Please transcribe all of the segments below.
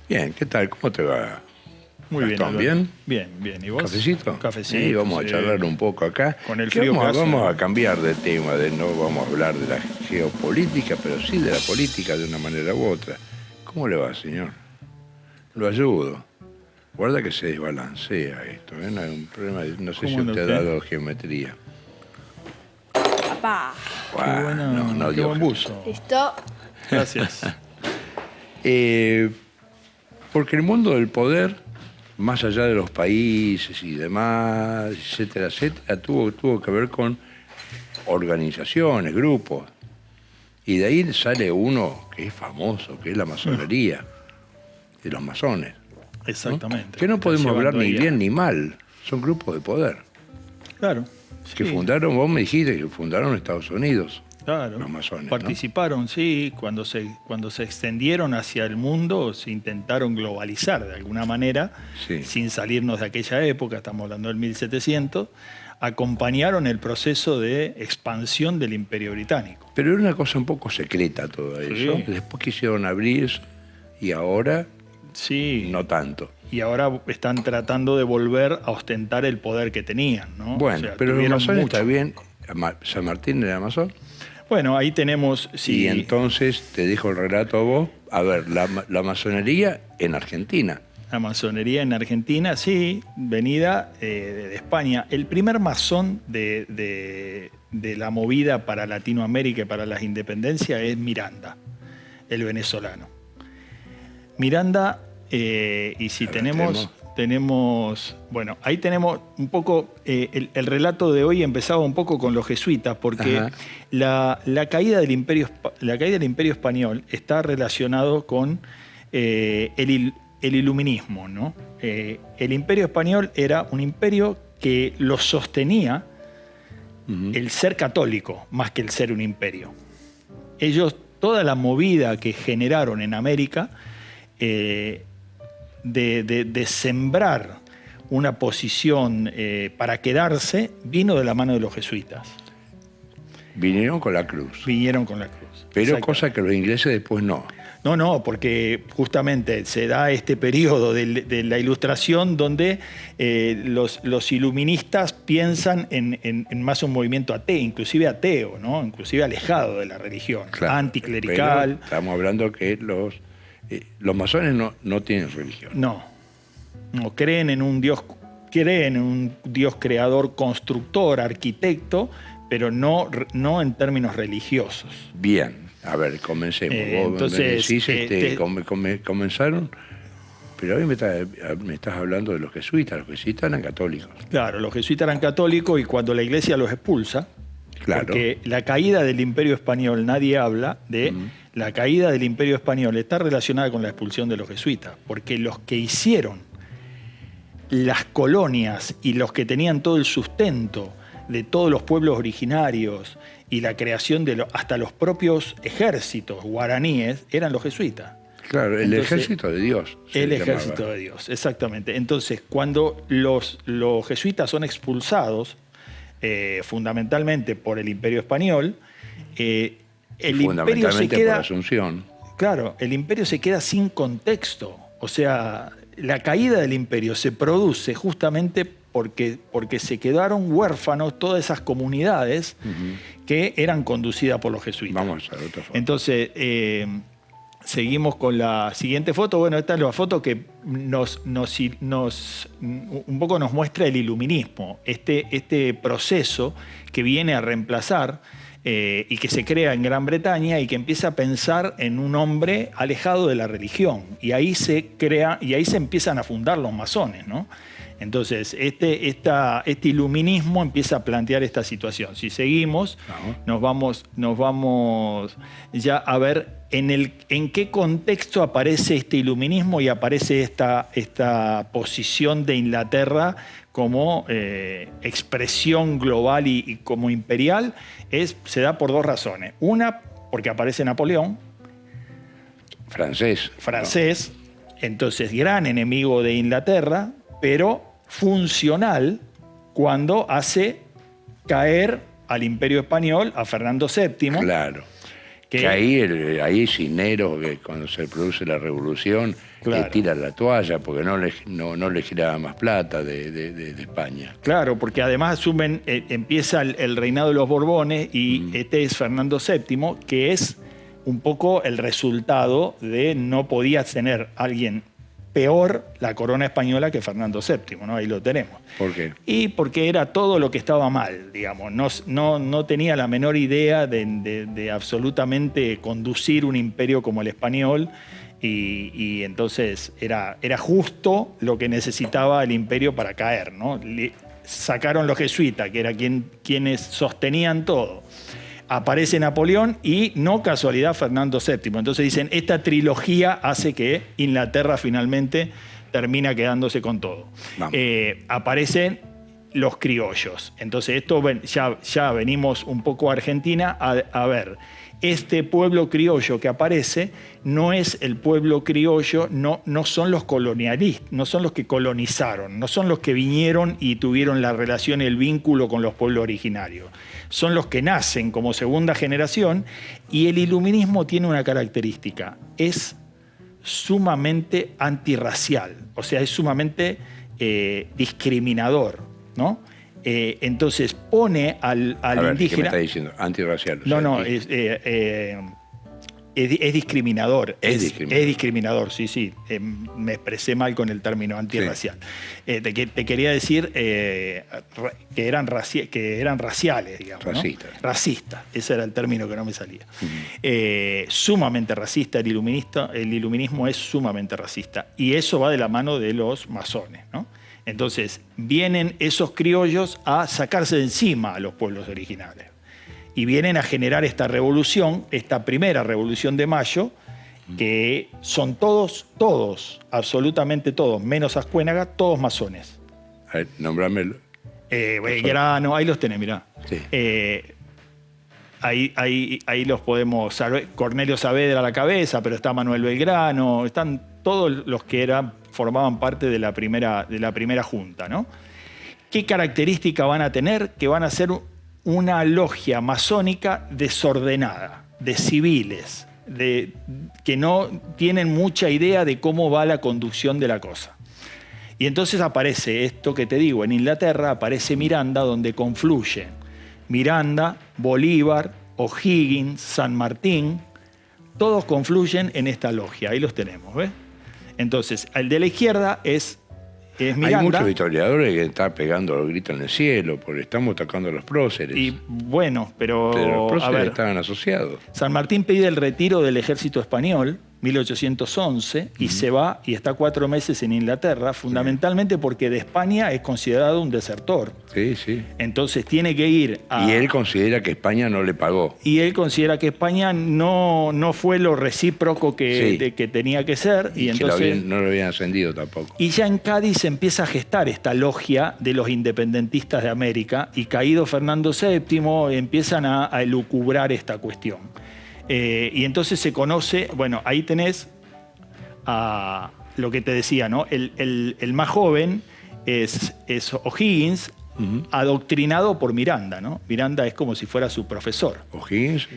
Bien, ¿qué tal? ¿Cómo te va? Muy bien, ¿Gastón, Alberto. bien? Bien, bien. ¿Y vos? ¿Cafecito? Un cafecito. Sí, vamos a sí. charlar un poco acá. Con el Que frío que hace, vamos ¿no? a cambiar de tema, no vamos a hablar de la geopolítica, pero sí de la política de una manera u otra. ¿Cómo le va, señor? Lo ayudo. Guarda que se desbalancea esto, ¿eh? No hay un problema, no sé si ¿Cómo anda usted ha usted? dado geometría. Papá. Qué, buena, no qué dio buen buzo. ¿Listo? Gracias. Porque el mundo del poder, más allá de los países y demás, etcétera, etcétera, tuvo que ver con organizaciones, grupos. Y de ahí sale uno que es famoso, que es la masonería, de los masones. ¿No? Exactamente. Que no Está podemos hablar llevando ni ahí bien ni mal. Son grupos de poder. Claro. Que sí, fundaron, vos me dijiste que fundaron Estados Unidos. Claro. los masones, ¿no? Participaron, sí. Cuando se extendieron hacia el mundo, se intentaron globalizar de alguna manera, Sí. sin salirnos de aquella época, estamos hablando del 1700, acompañaron el proceso de expansión del Imperio Británico. Pero era una cosa un poco secreta todo eso. Sí. Después quisieron abrir y ahora Sí. no tanto. Y ahora están tratando de volver a ostentar el poder que tenían, ¿no? Bueno, O sea, pero los tuvieron masones mucho. está bien. San Martín era masón. Bueno, ahí tenemos... Y entonces te dijo el relato a vos. A ver, la masonería en Argentina. La masonería en Argentina, sí, venida de España. El primer masón de la movida para Latinoamérica y para las independencias es Miranda, el venezolano. Miranda, y si Ahora tenemos, bueno, ahí tenemos un poco, el relato de hoy empezaba un poco con los jesuitas, porque Ajá. la caída del Imperio Español está relacionado con el iluminismo, ¿no? El Imperio Español era un imperio que lo sostenía el ser católico más que el ser un imperio. Ellos, toda la movida que generaron en América, de sembrar una posición para quedarse, vino de la mano de los jesuitas. Vinieron con la cruz. Vinieron con la cruz. Pero Exacto. cosa que los ingleses después no. No, porque justamente se da este periodo de la Ilustración donde los iluministas piensan en más un movimiento ateo, inclusive ateo, ¿no? Inclusive alejado de la religión, Claro, anticlerical. pero estamos hablando que los masones no tienen religión. No creen en un Dios creador, constructor, arquitecto, pero no en términos religiosos. Bien, a ver, comencemos. Vos entonces, me decís, comenzaron, pero hoy me estás hablando de los jesuitas. Los jesuitas eran católicos. Claro, los jesuitas eran católicos y cuando la iglesia los expulsa, Claro. porque la caída del Imperio Español, nadie habla de la caída del Imperio Español, está relacionada con la expulsión de los jesuitas, porque los que hicieron las colonias y los que tenían todo el sustento de todos los pueblos originarios y la creación de hasta los propios ejércitos guaraníes eran los jesuitas. Claro, el Entonces, ejército de Dios. El ejército de Dios, exactamente. Entonces, cuando los jesuitas son expulsados, fundamentalmente por el Imperio Español, el imperio se por queda... Asunción. Claro, el imperio se queda sin contexto. O sea, la caída del imperio se produce justamente porque se quedaron huérfanos todas esas comunidades que eran conducidas por los jesuitas. Vamos a ver otra foto. Entonces, seguimos con la siguiente foto. Bueno, esta es la foto que un poco nos muestra el iluminismo, este proceso que viene a reemplazar y que se crea en Gran Bretaña y que empieza a pensar en un hombre alejado de la religión. Y ahí se empiezan a fundar los masones, ¿no? Entonces, este iluminismo empieza a plantear esta situación. Si seguimos, nos vamos ya a ver en qué contexto aparece este iluminismo y aparece esta posición de Inglaterra como expresión global y como imperial. Se da por dos razones. Una, porque aparece Napoleón, francés, entonces gran enemigo de Inglaterra, pero funcional cuando hace caer al Imperio Español, a Fernando VII. Claro. Que ahí Cisneros, que cuando se produce la revolución, Claro. le tira la toalla porque no le giraba más plata de España. Claro, porque además asumen, empieza el reinado de los Borbones y este es Fernando VII, que es un poco el resultado de no podías tener alguien peor la corona española que Fernando VII, ¿no? Ahí lo tenemos. ¿Por qué? Y porque era todo lo que estaba mal, digamos. No tenía la menor idea de absolutamente conducir un imperio como el español y entonces era justo lo que necesitaba el imperio para caer, ¿no? Sacaron los jesuitas, que eran quienes sostenían todo. Aparece Napoleón y no casualidad Fernando VII. Entonces dicen, esta trilogía hace que Inglaterra finalmente termina quedándose con todo. Aparecen los criollos. Entonces esto ya venimos un poco a Argentina a ver. Este pueblo criollo que aparece no es el pueblo criollo, no son los colonialistas, no son los que colonizaron, no son los que vinieron y tuvieron la relación y el vínculo con los pueblos originarios. Son los que nacen como segunda generación y el iluminismo tiene una característica, es sumamente antirracial, o sea, es sumamente discriminador, ¿no? Entonces pone al indígena... ¿Qué me está diciendo? Antirracial. No, es discriminador. Es discriminador, sí. Me expresé mal con el término antirracial. Sí. Te quería decir que eran raciales, digamos. Racistas. ¿no? Racistas, ese era el término que no me salía. Sumamente racista, el iluminismo es sumamente racista. Y eso va de la mano de los masones, ¿no? Entonces, vienen esos criollos a sacarse de encima a los pueblos originales. Y vienen a generar esta revolución, esta primera revolución de mayo, que son todos, absolutamente todos, menos Ascuénaga, todos masones. A ver, nombrámelo. Belgrano, ahí los tenés, mirá. Sí. Ahí los podemos saber. Cornelio Saavedra a la cabeza, pero está Manuel Belgrano, están todos los que formaban parte de la primera junta, ¿no? ¿Qué característica van a tener? Que van a ser una logia masónica desordenada, de civiles, que no tienen mucha idea de cómo va la conducción de la cosa. Y entonces aparece esto que te digo, en Inglaterra aparece Miranda, donde confluyen Miranda, Bolívar, O'Higgins, San Martín, todos confluyen en esta logia, ahí los tenemos, ¿ves? Entonces, el de la izquierda es Miranda. Hay muchos historiadores que están pegando los gritos en el cielo, porque estamos atacando a los próceres. Y bueno, pero los próceres a ver, estaban asociados. San Martín pide el retiro del ejército español, 1811, y se va y está 4 meses en Inglaterra, fundamentalmente porque de España es considerado un desertor. Sí. Entonces tiene que ir a... Y él considera que España no le pagó. Y él considera que España no fue lo recíproco que tenía que ser. Y entonces, no lo habían ascendido tampoco. Y ya en Cádiz se empieza a gestar esta logia de los independentistas de América y caído Fernando VII empiezan a elucubrar esta cuestión. Y entonces se conoce, bueno, ahí tenés a lo que te decía, ¿no? El más joven es O'Higgins, adoctrinado por Miranda, ¿no? Miranda es como si fuera su profesor. O'Higgins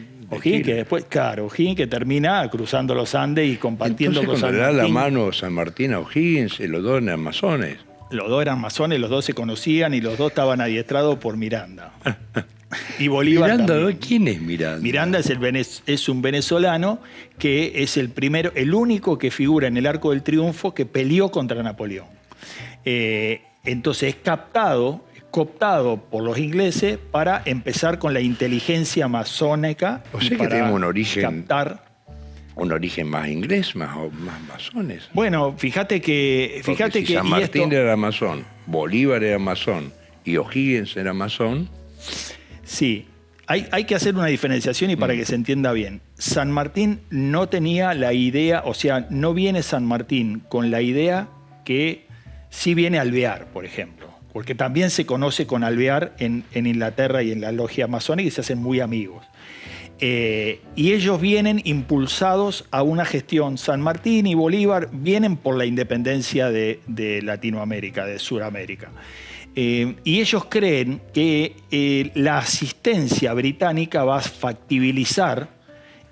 que después, claro, O'Higgins que termina cruzando los Andes y compartiendo con San Martín. Martín. Le da la mano San Martín a O'Higgins, los dos eran masones. Los dos eran masones, los dos se conocían y los dos estaban adiestrados por Miranda. Y Bolívar Miranda, también. ¿Quién es Miranda? Miranda es un venezolano que es el único que figura en el Arco del Triunfo que peleó contra Napoleón. Entonces es cooptado por los ingleses para empezar con la inteligencia masónica. O sea que tenemos un origen más inglés, más masones. Bueno, fíjate que San Martín era masón, Bolívar era masón y O'Higgins era masón. Sí, hay que hacer una diferenciación y para que se entienda bien. San Martín no tenía la idea, o sea, no viene San Martín con la idea que sí viene Alvear, por ejemplo, porque también se conoce con Alvear en Inglaterra y en la logia masónica y se hacen muy amigos. Y ellos vienen impulsados a una gestión. San Martín y Bolívar vienen por la independencia de Latinoamérica, de Sudamérica. Y ellos creen que la asistencia británica va a factibilizar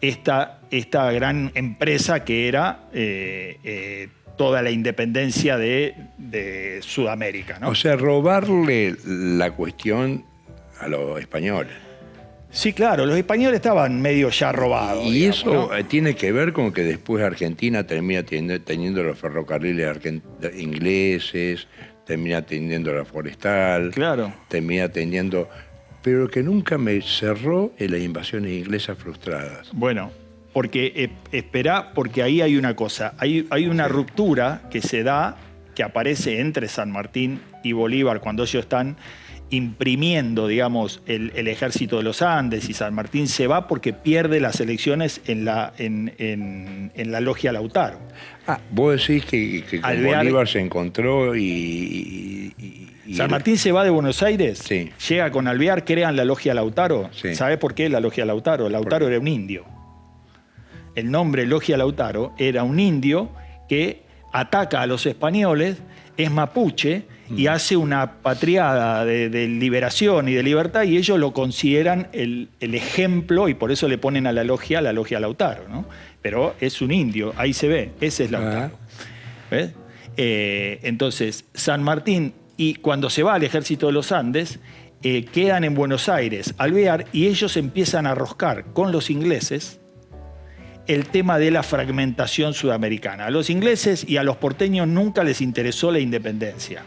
esta gran empresa que era toda la independencia de Sudamérica, ¿no? O sea, robarle la cuestión a los españoles. Sí, claro, los españoles estaban medio ya robados. Y digamos, eso ¿no? tiene que ver con que después Argentina termina teniendo los ferrocarriles ingleses, termina teniendo la forestal, Claro. termina teniendo... Pero que nunca me cerró en las invasiones inglesas frustradas. Bueno, porque porque ahí hay una cosa, hay una ruptura que se da, que aparece entre San Martín y Bolívar cuando ellos están imprimiendo, digamos, el ejército de los Andes, y San Martín se va porque pierde las elecciones en la logia Lautaro. Vos decís que con Alvear, Bolívar se encontró San Martín se va de Buenos Aires, sí, llega con Alvear, crean la logia Lautaro. Sí. ¿Sabés por qué la logia Lautaro? Lautaro era un indio. El nombre logia Lautaro era un indio que ataca a los españoles, es mapuche y hace una patriada de liberación y de libertad, y ellos lo consideran el ejemplo, y por eso le ponen a la logia Lautaro, ¿no? Pero es un indio, ahí se ve, ese es Lautaro. ¿Ves? Entonces, San Martín, y cuando se va al ejército de los Andes, quedan en Buenos Aires, Alvear, y ellos empiezan a roscar con los ingleses el tema de la fragmentación sudamericana. A los ingleses y a los porteños nunca les interesó la independencia.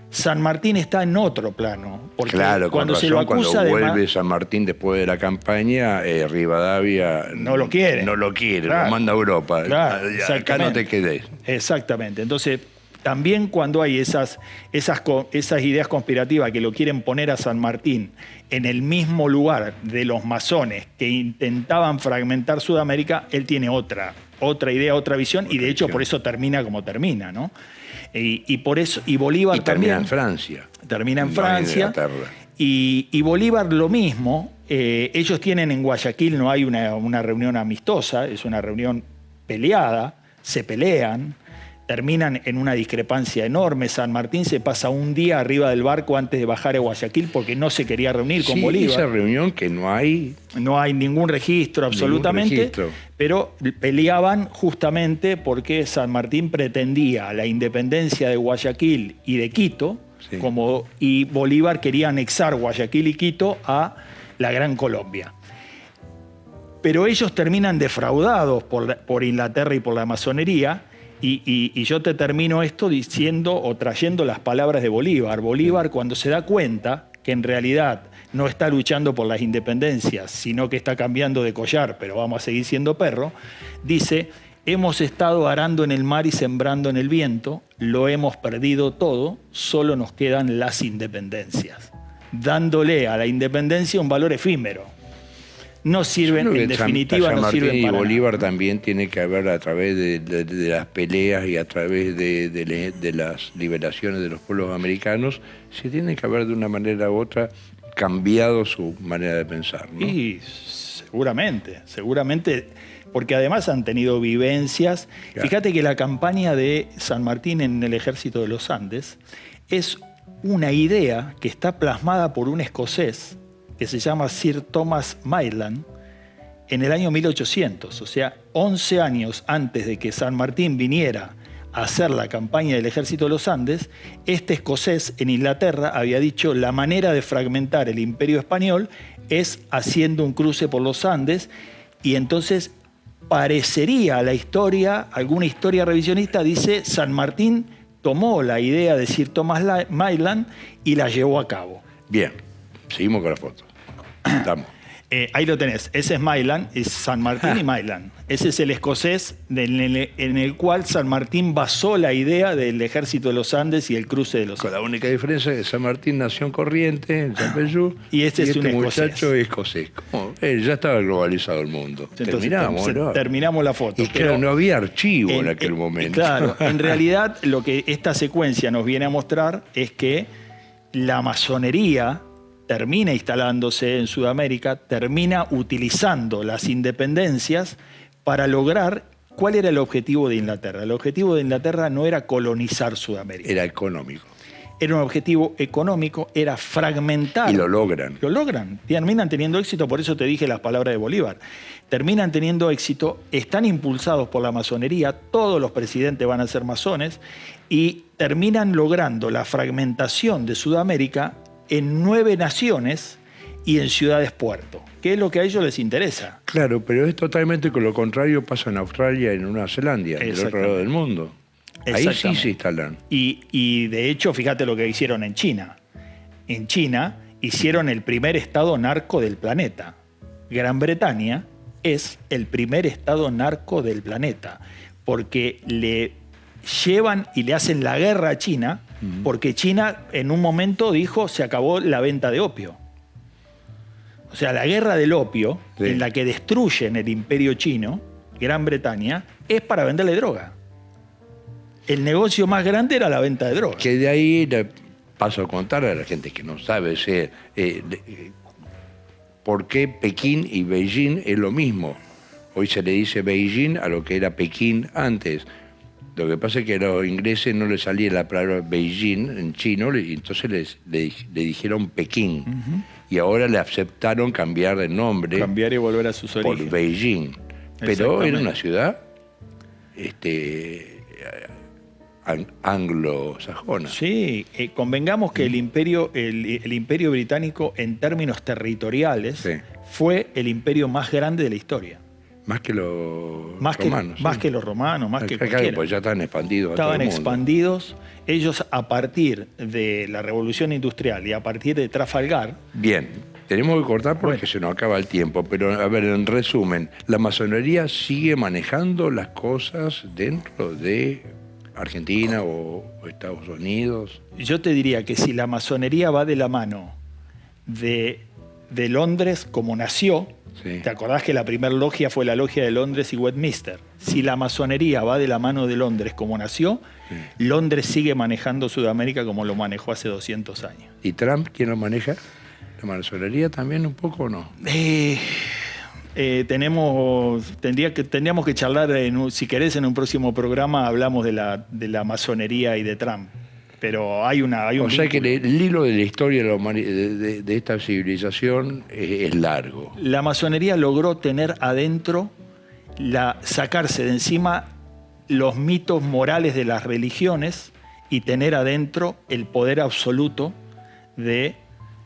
San Martín está en otro plano, porque claro, cuando razón, se lo acusa cuando de vuelve San Martín después de la campaña, Rivadavia no lo quiere. No lo quiere, Claro. lo manda a Europa. Claro, Acá no te quedes. Exactamente. Entonces, también cuando hay esas ideas conspirativas que lo quieren poner a San Martín en el mismo lugar de los masones que intentaban fragmentar Sudamérica, él tiene otra idea, otra visión, y de hecho por eso termina como termina, ¿no? Y por eso, y Bolívar termina también. en Francia. Termina en no Francia. en Inglaterra. Y Bolívar lo mismo. Ellos tienen en Guayaquil, no hay una reunión amistosa, es una reunión peleada, se pelean, terminan en una discrepancia enorme. San Martín se pasa un día arriba del barco antes de bajar a Guayaquil porque no se quería reunir con Bolívar. Esa reunión que no hay... No hay ningún registro absolutamente, registro. pero peleaban justamente porque San Martín pretendía la independencia de Guayaquil y de Quito, Sí. y Bolívar quería anexar Guayaquil y Quito a la Gran Colombia. Pero ellos terminan defraudados por Inglaterra y por la masonería, y yo te termino esto diciendo o trayendo las palabras de Bolívar. Bolívar, cuando se da cuenta que en realidad no está luchando por las independencias, sino que está cambiando de collar, pero vamos a seguir siendo perro, dice: hemos estado arando en el mar y sembrando en el viento, lo hemos perdido todo, solo nos quedan las independencias, dándole a la independencia un valor efímero. No sirven, en definitiva, San no Martín sirven y para Bolívar nada. también tiene que haber, a través de las peleas y a través de las liberaciones de los pueblos americanos, se tiene que haber de una manera u otra cambiado su manera de pensar, ¿no? Y seguramente, porque además han tenido vivencias. Claro. Fíjate que la campaña de San Martín en el ejército de los Andes es una idea que está plasmada por un escocés que se llama Sir Thomas Maitland en el año 1800, o sea, 11 años antes de que San Martín viniera a hacer la campaña del ejército de los Andes. Este escocés en Inglaterra había dicho: la manera de fragmentar el imperio español es haciendo un cruce por los Andes, y entonces parecería la historia, alguna historia revisionista dice: San Martín tomó la idea de Sir Thomas Maitland y la llevó a cabo. Bien, seguimos con la foto. Estamos. Ahí lo tenés, ese es Maitland, es San Martín y Maitland. Ese es el escocés en el cual San Martín basó la idea del ejército de los Andes y el cruce de los Con Andes. la única diferencia es que San Martín nació en Corrientes, en Chapeyú, Y este es un escocés. muchacho es escocés. ¿Cómo? Ya estaba globalizado el mundo. Entonces, Terminamos, ¿no? terminamos la foto. Y claro, no había archivo en aquel en momento. Claro, en realidad lo que esta secuencia nos viene a mostrar es que la masonería termina instalándose en Sudamérica, termina utilizando las independencias para lograr... ¿Cuál era el objetivo de Inglaterra? El objetivo de Inglaterra no era colonizar Sudamérica. Era económico. era un objetivo económico, era fragmentar. Y lo logran. Lo logran, terminan teniendo éxito, por eso te dije las palabras de Bolívar. Terminan teniendo éxito, están impulsados por la masonería, todos los presidentes van a ser masones, y terminan logrando la fragmentación de Sudamérica en 9 naciones y en ciudades-puerto, que es lo que a ellos les interesa. Claro, pero es totalmente con lo contrario pasa en Australia y en Nueva Zelanda, del otro lado del mundo. Ahí sí se instalan. Y de hecho, fíjate lo que hicieron en China. En China hicieron el primer estado narco del planeta. Gran Bretaña es el primer estado narco del planeta, porque le llevan y le hacen la guerra a China, porque China en un momento dijo se acabó la venta de opio. O sea, la guerra del opio, en la que destruyen el imperio chino, Gran Bretaña, es para venderle droga. El negocio más grande era la venta de droga. Que de ahí le paso a contar a la gente que no sabe por qué Pekín y Beijing es lo mismo. Hoy se le dice Beijing a lo que era Pekín antes. Lo que pasa es que a los ingleses no les salía la palabra Beijing en chino y entonces le dijeron Pekín. Y ahora le aceptaron cambiar de nombre. Cambiar y volver a sus orígenes. Por Beijing. Pero era una ciudad anglosajona. Sí, convengamos que el imperio británico en términos territoriales fue el imperio más grande de la historia. Más que los romanos. Más que los romanos, más que cualquiera. Claro, pues ya estaban expandidos. Estaban expandidos. Ellos a partir de la Revolución Industrial y a partir de Trafalgar... Bien, tenemos que cortar porque se nos acaba el tiempo, pero a ver, en resumen, ¿la masonería sigue manejando las cosas dentro de Argentina o Estados Unidos? Yo te diría que si la masonería va de la mano de Londres como nació, ¿te acordás que la primera logia fue la logia de Londres y Westminster? Si la masonería va de la mano de Londres como nació, Londres sigue manejando Sudamérica como lo manejó hace 200 años. ¿Y Trump quién lo maneja? ¿La masonería también un poco o no? Tendríamos que charlar, si querés, en un próximo programa hablamos de la masonería y de Trump. Pero hay un o sea que el hilo de la historia de esta civilización es largo. La masonería logró tener adentro, sacarse de encima los mitos morales de las religiones y tener adentro el poder absoluto de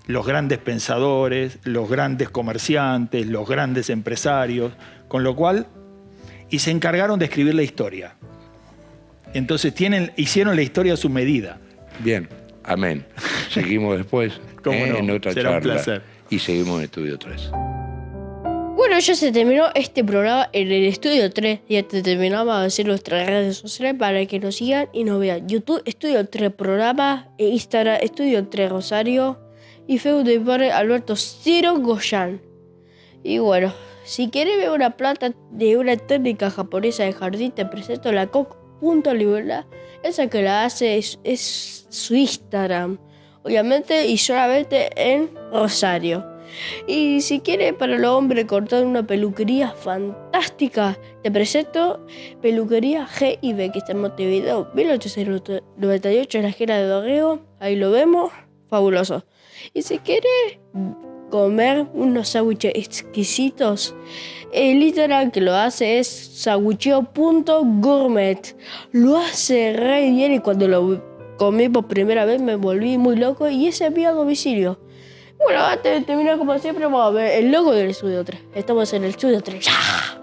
los grandes pensadores, los grandes comerciantes, los grandes empresarios, con lo cual, y se encargaron de escribir la historia. Entonces hicieron la historia a su medida. Bien, amén. Seguimos después en otra Será charla. Un placer. Y seguimos en Estudio 3. Bueno, ya se terminó este programa en el Estudio 3. Ya terminamos de hacer nuestras redes sociales para que nos sigan y nos vean. YouTube, Estudio 3 Programa, e Instagram, Estudio 3 Rosario, y Facebook de mi padre, Alberto Ciro Goyan. Y bueno, si querés ver una planta de una técnica japonesa de jardín, te presento la Coc.libra. Esa que la hace es su Instagram, obviamente, y solamente en Rosario. Y si quieres para los hombres cortar una peluquería fantástica, te presento Peluquería G&B, que está en Montevideo, 1898, en la esquina de Dorrego. Ahí lo vemos, fabuloso. Y si quieres comer unos sándwiches exquisitos, el Instagram que lo hace es sanguicheo.gourmet. Lo hace re bien y cuando lo comí por primera vez me volví muy loco y ese envío a domicilio. Bueno, antes de terminar como siempre vamos a ver el logo del Estudio 3. Estamos en el Estudio 3. ¡Ya!